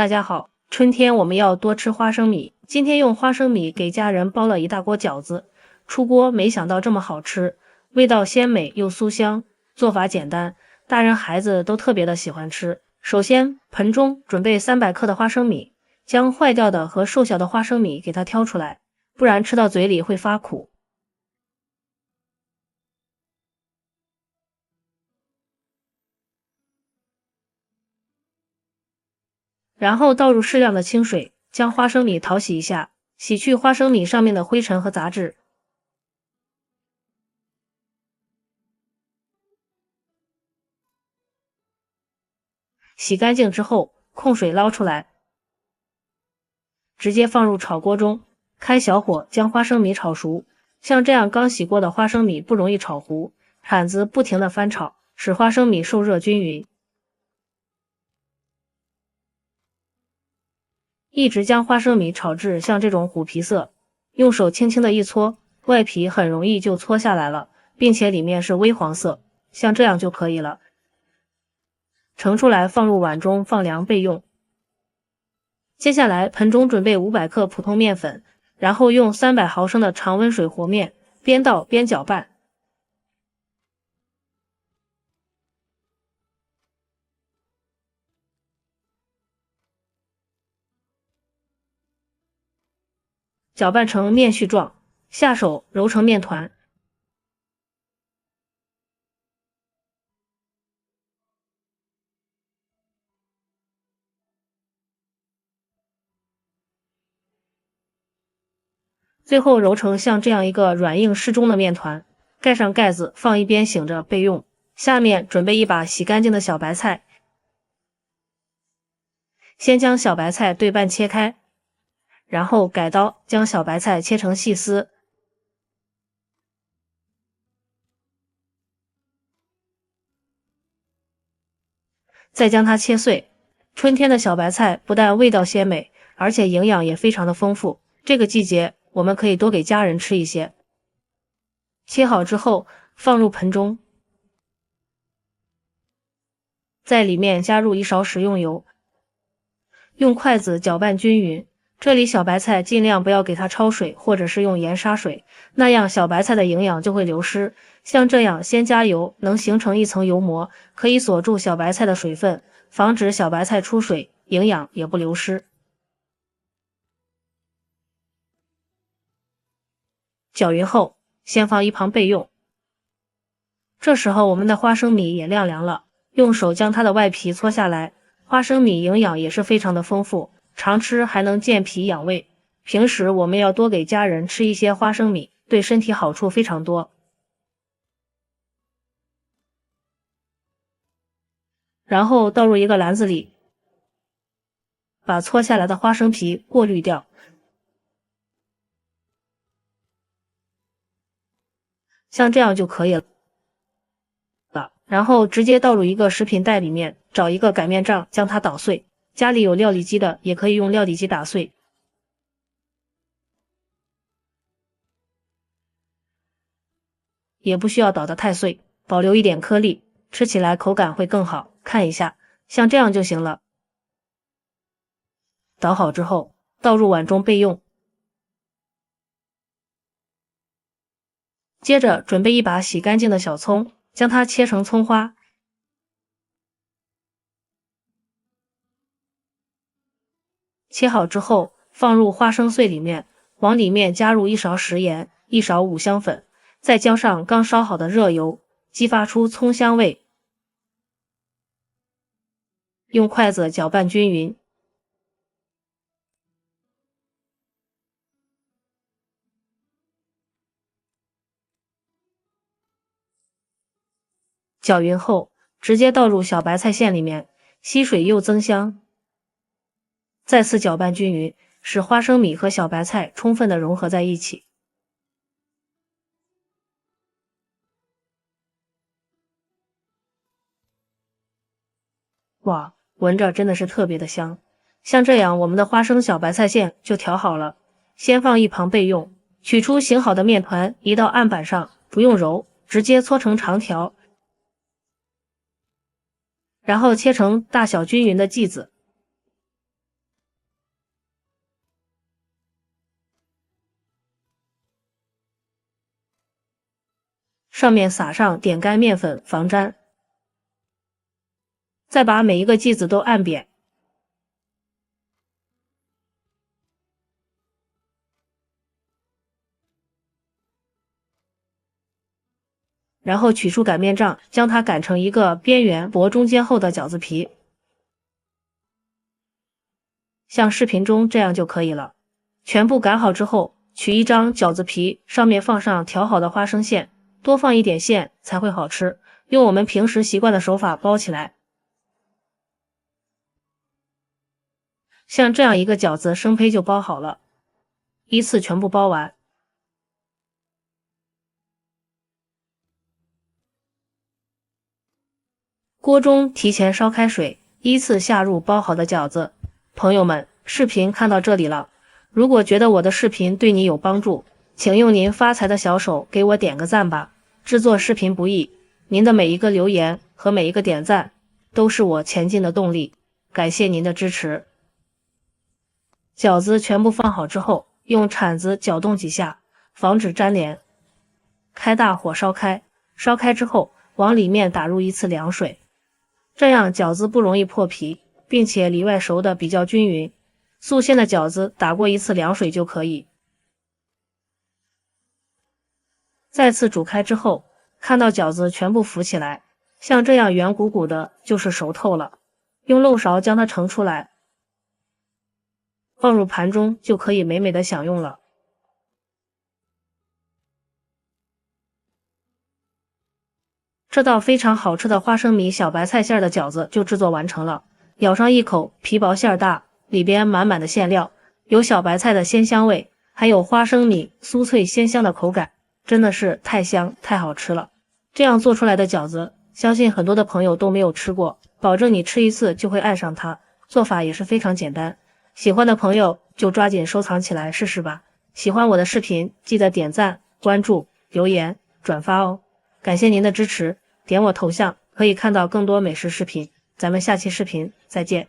大家好，春天我们要多吃花生米。今天用花生米给家人包了一大锅饺子，出锅没想到这么好吃，味道鲜美又酥香，做法简单，大人孩子都特别的喜欢吃。首先，盆中准备300克的花生米，将坏掉的和瘦小的花生米给它挑出来，不然吃到嘴里会发苦。然后倒入适量的清水，将花生米淘洗一下，洗去花生米上面的灰尘和杂质。洗干净之后，控水捞出来，直接放入炒锅中，开小火将花生米炒熟。像这样刚洗过的花生米不容易炒糊，铲子不停地翻炒，使花生米受热均匀。一直将花生米炒至像这种虎皮色，用手轻轻的一搓，外皮很容易就搓下来了，并且里面是微黄色，像这样就可以了。盛出来放入碗中放凉备用。接下来盆中准备500克普通面粉，然后用300毫升的常温水和面，边倒边搅拌。搅拌成面絮状，下手揉成面团。最后揉成像这样一个软硬适中的面团，盖上盖子放一边醒着备用。下面准备一把洗干净的小白菜，先将小白菜对半切开，然后改刀将小白菜切成细丝，再将它切碎。春天的小白菜不但味道鲜美，而且营养也非常的丰富。这个季节我们可以多给家人吃一些。切好之后放入盆中，在里面加入1勺食用油，用筷子搅拌均匀。这里小白菜尽量不要给它焯水，或者是用盐杀水，那样小白菜的营养就会流失。像这样先加油，能形成一层油膜，可以锁住小白菜的水分，防止小白菜出水，营养也不流失。搅匀后，先放一旁备用。这时候我们的花生米也晾凉了，用手将它的外皮搓下来。花生米营养也是非常的丰富，常吃还能健脾养胃。平时我们要多给家人吃一些花生米，对身体好处非常多。然后倒入一个篮子里，把搓下来的花生皮过滤掉，像这样就可以了。然后直接倒入一个食品袋里面，找一个擀面杖将它捣碎。家里有料理机的也可以用料理机打碎，也不需要捣得太碎，保留一点颗粒，吃起来口感会更好。看一下，像这样就行了。捣好之后倒入碗中备用。接着准备一把洗干净的小葱，将它切成葱花。切好之后放入花生碎里面，往里面加入1勺食盐，1勺五香粉，再浇上刚烧好的热油，激发出葱香味。用筷子搅拌均匀。搅匀后，直接倒入小白菜馅里面，吸水又增香。再次搅拌均匀，使花生米和小白菜充分的融合在一起。哇，闻着真的是特别的香。像这样，我们的花生小白菜馅就调好了，先放一旁备用。取出醒好的面团，移到案板上，不用揉，直接搓成长条，然后切成大小均匀的剂子。上面撒上点干面粉防粘，再把每一个剂子都按扁，然后取出擀面杖，将它擀成一个边缘薄中间厚的饺子皮，像视频中这样就可以了。全部擀好之后，取一张饺子皮，上面放上调好的花生馅，多放一点馅才会好吃。用我们平时习惯的手法包起来，像这样一个饺子生胚就包好了，依次全部包完。锅中提前烧开水，依次下入包好的饺子。朋友们，视频看到这里了，如果觉得我的视频对你有帮助，请用您发财的小手给我点个赞吧。制作视频不易，您的每一个留言和每一个点赞都是我前进的动力，感谢您的支持。饺子全部放好之后，用铲子搅动几下，防止粘连。开大火烧开，烧开之后往里面打入一次凉水，这样饺子不容易破皮，并且里外熟的比较均匀。素馅的饺子打过一次凉水就可以。再次煮开之后，看到饺子全部浮起来，像这样圆鼓鼓的就是熟透了。用漏勺将它盛出来，放入盘中就可以美美的享用了。这道非常好吃的花生米小白菜馅的饺子就制作完成了。咬上一口，皮薄馅大，里边满满的馅料，有小白菜的鲜香味，还有花生米酥脆鲜香的口感，真的是太香太好吃了。这样做出来的饺子，相信很多的朋友都没有吃过，保证你吃一次就会爱上它。做法也是非常简单，喜欢的朋友就抓紧收藏起来试试吧。喜欢我的视频，记得点赞、关注、留言、转发哦。感谢您的支持，点我头像可以看到更多美食视频，咱们下期视频再见。